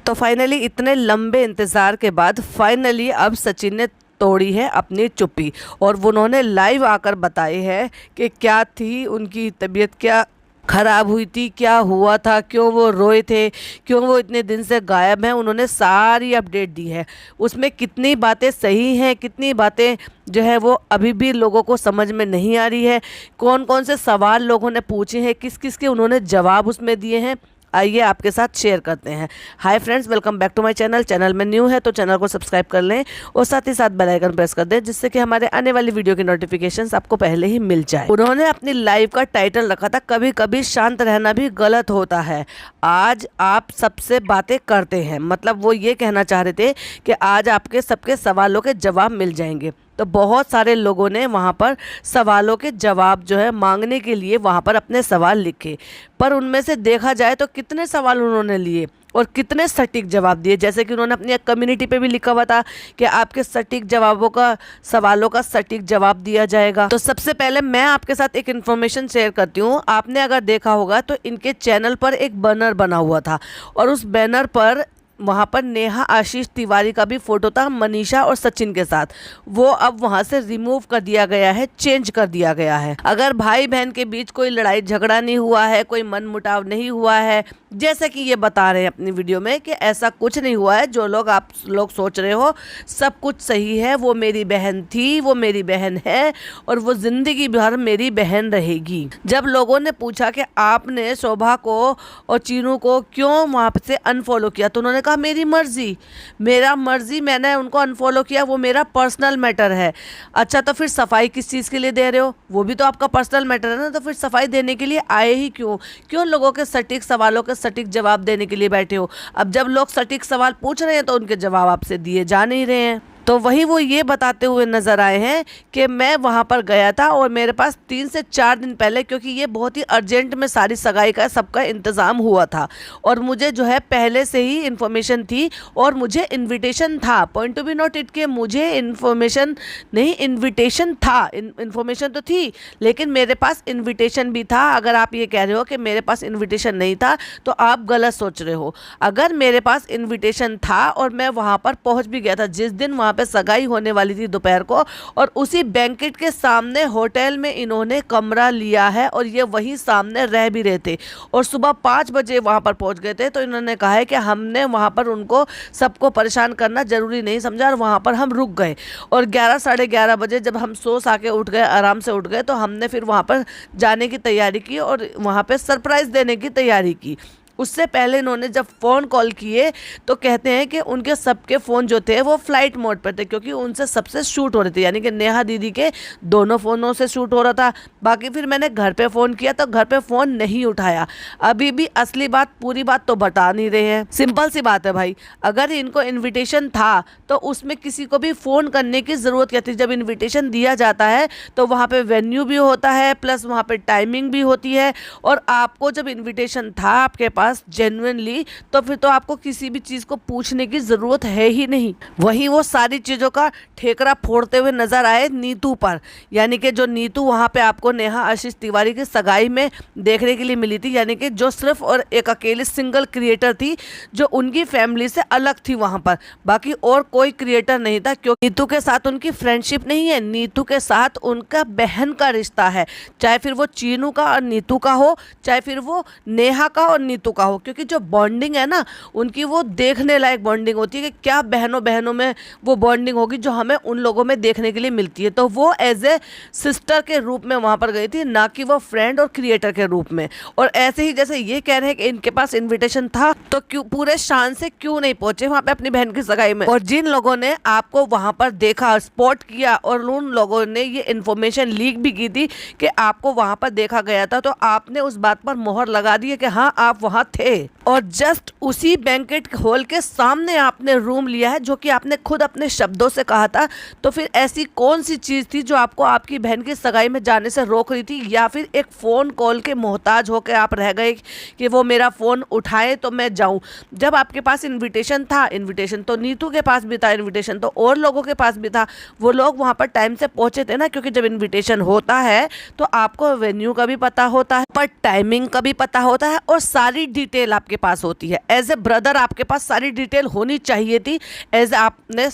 तो फाइनली इतने लंबे इंतज़ार के बाद फाइनली अब सचिन ने तोड़ी है अपनी चुप्पी और उन्होंने लाइव आकर बताई है कि क्या थी उनकी तबीयत, क्या खराब हुई थी, क्या हुआ था, क्यों वो रोए थे, क्यों वो इतने दिन से गायब हैं। उन्होंने सारी अपडेट दी है। उसमें कितनी बातें सही हैं, कितनी बातें जो है वो अभी भी लोगों को समझ में नहीं आ रही है, कौन कौन से सवाल लोगों ने पूछे हैं, किस किस के उन्होंने जवाब उसमें दिए हैं, आइए आपके साथ शेयर करते हैं। Hi friends, welcome back to my channel. Channel में न्यू है तो चैनल को सब्सक्राइब कर लें और साथ ही साथ बेल आइकन प्रेस कर दें, जिससे कि हमारे आने वाली वीडियो की नोटिफिकेशंस आपको पहले ही मिल जाए। उन्होंने अपनी लाइव का टाइटल रखा था, कभी कभी शांत रहना भी गलत होता है। आज आप सबसे बातें करते हैं, मतलब वो ये कहना चाह रहे थे कि आज आपके सबके सवालों के जवाब मिल जाएंगे। तो बहुत सारे लोगों ने वहाँ पर सवालों के जवाब जो है मांगने के लिए वहाँ पर अपने सवाल लिखे, पर उनमें से देखा जाए तो कितने सवाल उन्होंने लिए और कितने सटीक जवाब दिए। जैसे कि उन्होंने अपनी कम्युनिटी पे भी लिखा हुआ था कि आपके सटीक जवाबों का, सवालों का सटीक जवाब दिया जाएगा। तो सबसे पहले मैं आपके साथ एक इन्फॉर्मेशन शेयर करती हूँ। आपने अगर देखा होगा तो इनके चैनल पर एक बैनर बना हुआ था और उस बैनर पर वहाँ पर नेहा आशीष तिवारी का भी फोटो था, मनीषा और सचिन के साथ। वो अब वहाँ से रिमूव कर दिया गया है, चेंज कर दिया गया है। अगर भाई बहन के बीच कोई लड़ाई झगड़ा नहीं हुआ है, कोई मनमुटाव नहीं हुआ है, जैसे कि ये बता रहे हैं अपनी वीडियो में कि ऐसा कुछ नहीं हुआ है, जो लोग आप लोग सोच रहे हो सब कुछ सही है। वो मेरी बहन थी, वो मेरी बहन है और वो जिंदगी भर मेरी बहन रहेगी। जब लोगों ने पूछा कि आपने शोभा को और चीनू को क्यों वहाँ से अनफॉलो किया, तो उन्होंने कहा मेरी मर्जी, मेरा मर्जी, मैंने उनको अनफॉलो किया, वो मेरा पर्सनल मैटर है। अच्छा, तो फिर सफाई किस चीज़ के लिए दे रहे हो? वो भी तो आपका पर्सनल मैटर है ना, तो फिर सफाई देने के लिए आए ही क्यों लोगों के सटीक सवालों के सटीक जवाब देने के लिए बैठे हो? अब जब लोग सटीक सवाल पूछ रहे हैं तो उनके जवाब आपसे दिए जा नहीं रहे हैं। तो वही वो ये बताते हुए नज़र आए हैं कि मैं वहाँ पर गया था और मेरे पास 3 से 4 दिन पहले, क्योंकि ये बहुत ही अर्जेंट में सारी सगाई का सबका इंतज़ाम हुआ था और मुझे जो है पहले से ही इन्फॉर्मेशन थी और मुझे इनविटेशन था। पॉइंट टू बी नोटेड कि मुझे इन्फॉर्मेशन नहीं, इन्विटेशन था। इन्फॉर्मेशन तो थी लेकिन मेरे पास इन्विटेशन भी था। अगर आप ये कह रहे हो कि मेरे पास इन्विटेशन नहीं था तो आप गलत सोच रहे हो। अगर मेरे पास इन्विटेशन था और मैं वहाँ पर पहुँच भी गया था जिस दिन वहाँ पे सगाई होने वाली थी दोपहर को, और उसी बैंकेट के सामने होटल में इन्होंने कमरा लिया है और ये वहीं सामने रह भी रहे थे और सुबह 5 बजे वहाँ पर पहुँच गए थे। तो इन्होंने कहा है कि हमने वहाँ पर उनको सबको परेशान करना ज़रूरी नहीं समझा और वहाँ पर हम रुक गए और 11 साढ़े 11 बजे जब हम सो के उठ गए, आराम से उठ गए, तो हमने फिर वहाँ पर जाने की तैयारी की और वहाँ पर सरप्राइज़ देने की तैयारी की। उससे पहले इन्होंने जब फ़ोन कॉल किए तो कहते हैं कि उनके सबके फ़ोन जो थे वो फ्लाइट मोड पर थे, क्योंकि उनसे सबसे शूट हो रही थी, यानी कि नेहा दीदी के दोनों फ़ोनों से शूट हो रहा था। बाकी फिर मैंने घर पे फ़ोन किया तो घर पे फ़ोन नहीं उठाया। अभी भी असली बात, पूरी बात तो बता नहीं रहे हैं। सिंपल सी बात है भाई, अगर इनको इन्विटेशन था तो उसमें किसी को भी फ़ोन करने की ज़रूरत क्या थी? जब इन्विटेशन दिया जाता है तो वहाँ पर वेन्यू भी होता है, प्लस वहाँ पर टाइमिंग भी होती है, और आपको जब इन्विटेशन था आपके पास जेन्युइनली, तो फिर तो आपको किसी भी चीज़ को पूछने की ज़रूरत है ही नहीं। वहीं वो सारी चीज़ों का ठेकरा फोड़ते हुए नजर आए नीतू पर, यानी कि जो नीतू वहाँ पे आपको नेहा आशीष तिवारी की सगाई में देखने के लिए मिली थी, यानी कि जो सिर्फ और एक अकेली सिंगल क्रिएटर थी जो उनकी फैमिली से अलग थी वहाँ पर, बाकी और कोई क्रिएटर नहीं था। क्योंकि नीतू के साथ उनकी फ्रेंडशिप नहीं है, नीतू के साथ उनका बहन का रिश्ता है, चाहे फिर वो चीनू का और नीतू का हो, चाहे फिर वो नेहा का और नीतू का हो, क्योंकि जो बॉन्डिंग है ना उनकी, वो देखने लायक बॉन्डिंग होती है कि क्या बहनों बहनों में वो बॉन्डिंग होगी जो हमें उन लोगों में देखने के लिए मिलती है। तो वो एज ए सिस्टर के रूप में वहाँ पर गई थी, ना कि वो फ्रेंड और क्रिएटर के रूप में। और ऐसे ही जैसे ये कह रहे हैं कि इनके पास इन्विटेशन था तो क्यों पूरे शान से क्यों नहीं पहुंचे वहाँ पे अपनी बहन की सगाई में? और जिन लोगों ने आपको वहाँ पर देखा, स्पॉट किया, और उन लोगों ने ये इन्फॉर्मेशन लीक भी की थी कि आपको वहाँ पर देखा गया था, तो आपने उस बात पर मोहर लगा दी है कि हाँ आप वहाँ थे। और जस्ट उसी बैंकेट हॉल के सामने आपने रूम लिया है, जो कि आपने खुद अपने शब्दों से कहा था। तो फिर ऐसी कौन सी चीज़ थी जो आपको आपकी बहन की सगाई में जाने से रोक रही थी? या फिर एक फ़ोन कॉल के मोहताज होकर आप रह गए कि वो मेरा फ़ोन उठाए तो मैं जाऊं, जब आपके पास इनविटेशन था? इनविटेशन तो नीतू के पास भी था, इनविटेशन तो और लोगों के पास भी था, वो लोग वहाँ पर टाइम से पहुँचे थे ना, क्योंकि जब इन्विटेशन होता है तो आपको वेन्यू का भी पता होता है, पर टाइमिंग का भी पता होता है और सारी डिटेल आपके पास होती है। एज ए ब्रदर आपके पास सारी डिटेल होनी चाहिए थी, एज आपने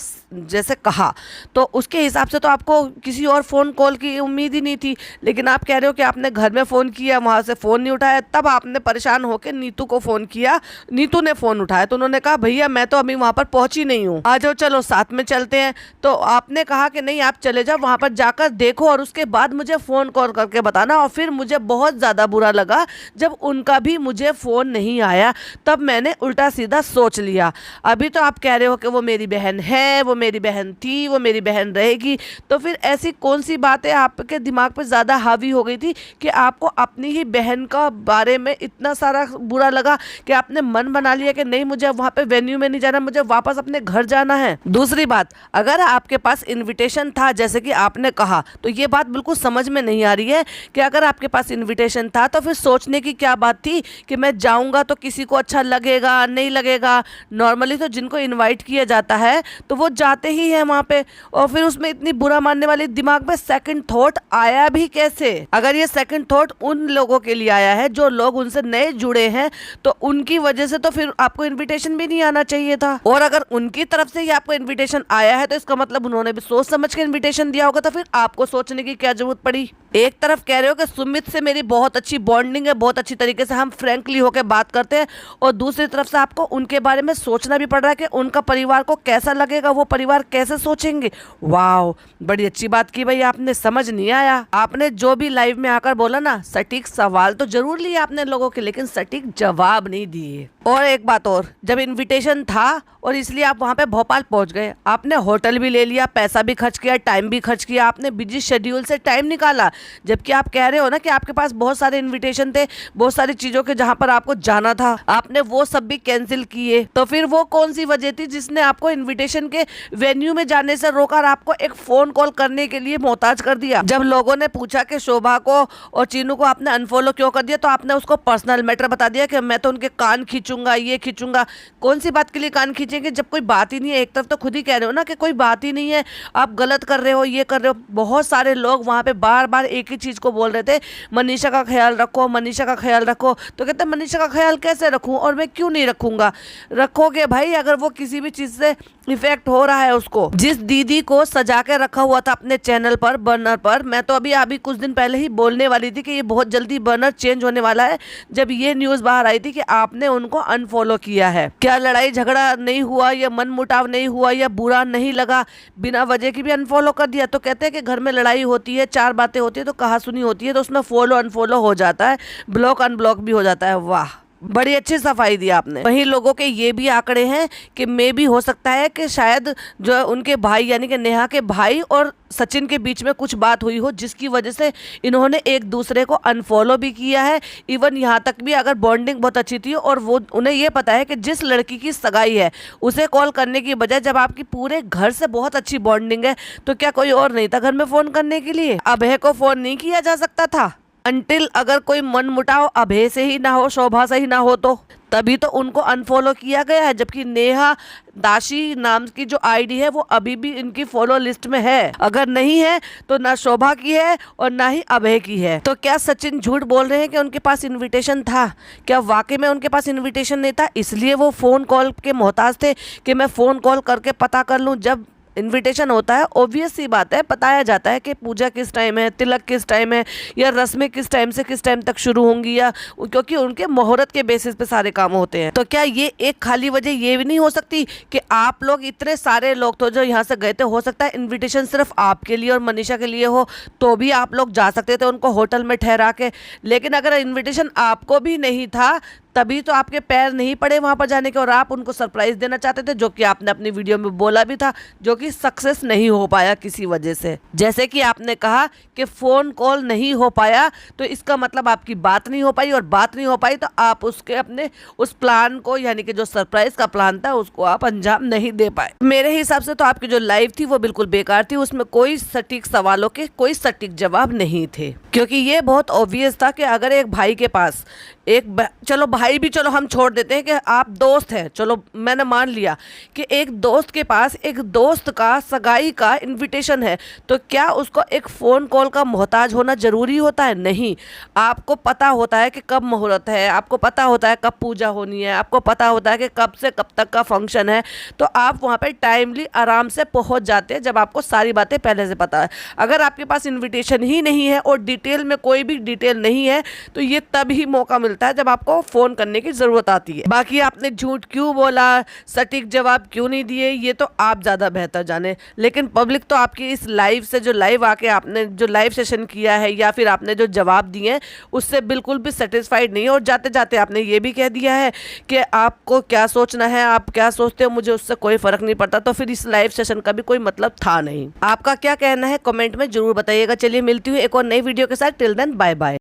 जैसे कहा, तो उसके हिसाब से तो आपको किसी और फ़ोन कॉल की उम्मीद ही नहीं थी। लेकिन आप कह रहे हो कि आपने घर में फ़ोन किया, वहाँ से फ़ोन नहीं उठाया, तब आपने परेशान होकर नीतू को फ़ोन किया। नीतू ने फ़ोन उठाया तो उन्होंने कहा भैया मैं तो अभी वहाँ पर पहुँची नहीं हूँ, आ जाओ चलो साथ में चलते हैं। तो आपने कहा कि नहीं आप चले जाओ, वहाँ पर जाकर देखो और उसके बाद मुझे फ़ोन कॉल करके बताना। और फिर मुझे बहुत ज़्यादा बुरा लगा जब उनका भी मुझे फ़ोन नहीं आया, तब मैंने उल्टा सीधा सोच लिया। अभी तो आप कह रहे हो कि वो मेरी बहन है, वो मेरी बहन थी, वो मेरी बहन रहेगी, तो फिर ऐसी कौन सी बातें आपके दिमाग पर ज़्यादा हावी हो गई थी कि आपको अपनी ही बहन का बारे में इतना सारा बुरा लगा कि आपने मन बना लिया कि नहीं मुझे वहाँ पे वेन्यू में नहीं जाना, मुझे वापस अपने घर जाना है। दूसरी बात, अगर आपके पास इनविटेशन था जैसे कि आपने कहा, तो ये बात बिल्कुल समझ में नहीं आ रही है कि अगर आपके पास इनविटेशन था तो फिर सोचने की क्या बात थी कि मैं जाऊंगा तो किसी को अच्छा लगेगा नहीं लगेगा। नॉर्मली तो जिनको इनवाइट किया जाता है तो वो जाते ही हैं वहाँ पे, और फिर उसमें इतनी बुरा मानने वाली दिमाग में सेकंड थॉट आया भी कैसे? अगर ये सेकंड थॉट उन लोगों के लिए आया है जो लोग उनसे नए जुड़े हैं, तो उनकी वजह से तो फिर आपको इनविटेशन भी नहीं आना चाहिए था। और अगर उनकी तरफ से ही आपको इनविटेशन आया है तो इसका मतलब उन्होंने भी सोच समझ के इनविटेशन दिया होगा, तो फिर आपको सोचने की क्या जरूरत पड़ी? एक तरफ कह रहे हो कि सुमित से मेरी बहुत अच्छी बॉन्डिंग है, बहुत अच्छी तरीके से हम फ्रैंकली होकर बात करते हैं, और दूसरी तरफ से आपको उनके बारे में सोचना भी पड़ रहा है कि उनका परिवार को कैसा लगेगा, वो परिवार कैसे सोचेंगे। वाह, बड़ी अच्छी बात की भाई आपने, समझ नहीं आया। आपने जो भी लाइव में आकर बोला ना, सटीक सवाल तो जरूर लिए आपने लोगों के, लेकिन सटीक जवाब नहीं दिए। और एक बात और, जब इनविटेशन था और इसलिए आप वहाँ पे भोपाल पहुँच गए, आपने होटल भी ले लिया, पैसा भी खर्च किया, टाइम भी खर्च किया, आपने बिजी शेड्यूल से टाइम निकाला, जबकि आप कह रहे हो ना कि आपके पास बहुत सारे इनविटेशन थे, बहुत सारी चीज़ों के जहाँ पर आपको जाना था, आपने वो सब भी कैंसिल किए। तो फिर वो कौन सी वजह थी जिसने आपको इन्विटेशन के वेन्यू में जाने से रोका और आपको एक फ़ोन कॉल करने के लिए मोहताज कर दिया? जब लोगों ने पूछा कि शोभा को और चीनू को आपने अनफॉलो क्यों कर दिया, तो आपने उसको पर्सनल मैटर बता दिया कि मैं तो उनके कान खींचूंगा, ये खींचूंगा। कौन सी बात के लिए कान खींचेंगे जब कोई बात ही नहीं है? एक तरफ तो खुद ही कह रहे हो ना कि कोई बात ही नहीं है, आप गलत कर रहे हो, ये कर रहे हो। बहुत सारे लोग वहाँ पे बार बार एक ही चीज़ को बोल रहे थे, मनीषा का ख्याल रखो, मनीषा का ख्याल रखो। तो कहते मनीषा का ख्याल कैसे रखूँ और मैं क्यों नहीं रखूँगा? रखोगे भाई, अगर वो किसी भी चीज़ से इफेक्ट हो रहा है उसको। जिस दीदी को सजा के रखा हुआ था अपने चैनल पर, बर्नर पर, मैं तो अभी कुछ दिन पहले ही बोलने वाली थी कि ये बहुत जल्दी बर्नर चेंज होने वाला है, जब ये न्यूज़ बाहर आई थी कि आपने उनको अनफॉलो किया है। क्या लड़ाई झगड़ा नहीं हुआ, या मन मुटाव नहीं हुआ, या बुरा नहीं लगा, बिना वजह की भी अनफॉलो कर दिया? तो कहते हैं कि घर में लड़ाई होती है, चार बातें होती है तो कहा सुनी होती है, तो उसमें फॉलो अनफॉलो हो जाता है, ब्लॉक अनब्लॉक भी हो जाता है। वाह, बड़ी अच्छी सफाई दी आपने। वहीं लोगों के ये भी आंकड़े हैं कि मे भी हो सकता है कि शायद जो उनके भाई यानी कि नेहा के भाई और सचिन के बीच में कुछ बात हुई हो, जिसकी वजह से इन्होंने एक दूसरे को अनफॉलो भी किया है। इवन यहाँ तक भी अगर बॉन्डिंग बहुत अच्छी थी और वो उन्हें ये पता है कि जिस लड़की की सगाई है उसे कॉल करने की बजाय जब आपकी पूरे घर से बहुत अच्छी बॉन्डिंग है, तो क्या कोई और नहीं था घर में फ़ोन करने के लिए? अभय को फ़ोन नहीं किया जा सकता था? अनटिल अगर कोई मन मुटाव अभय से ही ना हो, शोभा से ही ना हो, तो तभी तो उनको अनफॉलो किया गया है। जबकि नेहा दाशी नाम की जो आईडी है वो अभी भी इनकी फॉलो लिस्ट में है। अगर नहीं है तो ना शोभा की है और ना ही अभय की है। तो क्या सचिन झूठ बोल रहे हैं कि उनके पास इनविटेशन था? क्या वाकई में उनके पास इनविटेशन नहीं था, इसलिए वो फ़ोन कॉल के मोहताज थे कि मैं फ़ोन कॉल करके पता कर लूँ? जब इनविटेशन होता है, ऑब्वियस सी बात है, बताया जाता है कि पूजा किस टाइम है, तिलक किस टाइम है, या रस्में किस टाइम से किस टाइम तक शुरू होंगी, या क्योंकि उनके मुहूर्त के बेसिस पे सारे काम होते हैं। तो क्या ये एक खाली वजह ये भी नहीं हो सकती कि आप लोग इतने सारे लोग तो जो यहाँ से गए थे, हो सकता है इन्विटेशन सिर्फ आपके लिए और मनीषा के लिए हो, तो भी आप लोग जा सकते थे उनको होटल में ठहरा के। लेकिन अगर इन्विटेशन आपको भी नहीं था, तभी तो आपके पैर नहीं पड़े वहाँ पर जाने के, और आप उनको सरप्राइज देना चाहते थे, जो कि आपने अपनी वीडियो में बोला भी था, जो कि सक्सेस नहीं हो पाया किसी वजह से। जैसे कि आपने कहा कि फ़ोन कॉल नहीं हो पाया, तो इसका मतलब आपकी बात नहीं हो पाई, और बात नहीं हो पाई तो आप उसके अपने उस प्लान को, यानी कि जो सरप्राइज का प्लान था, उसको आप अंजाम नहीं दे पाए। मेरे हिसाब से तो आपकी जो लाइव थी वो बिल्कुल बेकार थी, उसमें कोई सटीक सवालों के कोई सटीक जवाब नहीं थे, क्योंकि ये बहुत ऑब्वियस था कि अगर एक भाई के पास चलो भाई भाई भी चलो हम छोड़ देते हैं कि आप दोस्त हैं, चलो मैंने मान लिया कि एक दोस्त के पास एक दोस्त का सगाई का इनविटेशन है, तो क्या उसको एक फ़ोन कॉल का मोहताज होना ज़रूरी होता है? नहीं। आपको पता होता है कि कब मुहूर्त है, आपको पता होता है कब पूजा होनी है, आपको पता होता है कि कब से कब तक का फंक्शन है, तो आप वहाँ पे टाइमली आराम से पहुँच जाते हैं जब आपको सारी बातें पहले से पता है। अगर आपके पास इन्विटेशन ही नहीं है और डिटेल में कोई भी डिटेल नहीं है, तो ये तभी मौका मिलता है जब आपको फ़ोन करने की ज़रूरत आती है। बाकी आपने झूठ क्यों बोला, सटीक जवाब क्यों नहीं दिए, ये तो आप ज़्यादा बेहतर जाने। लेकिन पब्लिक तो आपकी इस लाइव से, जो लाइव आके आपने जो लाइव सेशन किया है या फिर आपने जो जवाब दिए हैं, उससे बिल्कुल भी सेटिस्फाइड नहीं है। और जाते जाते आपने ये भी कह दिया है कि आपको क्या सोचना है, आप क्या सोचते हो, मुझे उससे कोई फ़र्क नहीं पड़ता। तो फिर इस लाइव सेशन का भी कोई मतलब था नहीं। आपका क्या कहना है कमेंट में ज़रूर बताइएगा। चलिए मिलती हूँ एक और नई वीडियो के साथ। Till then bye bye.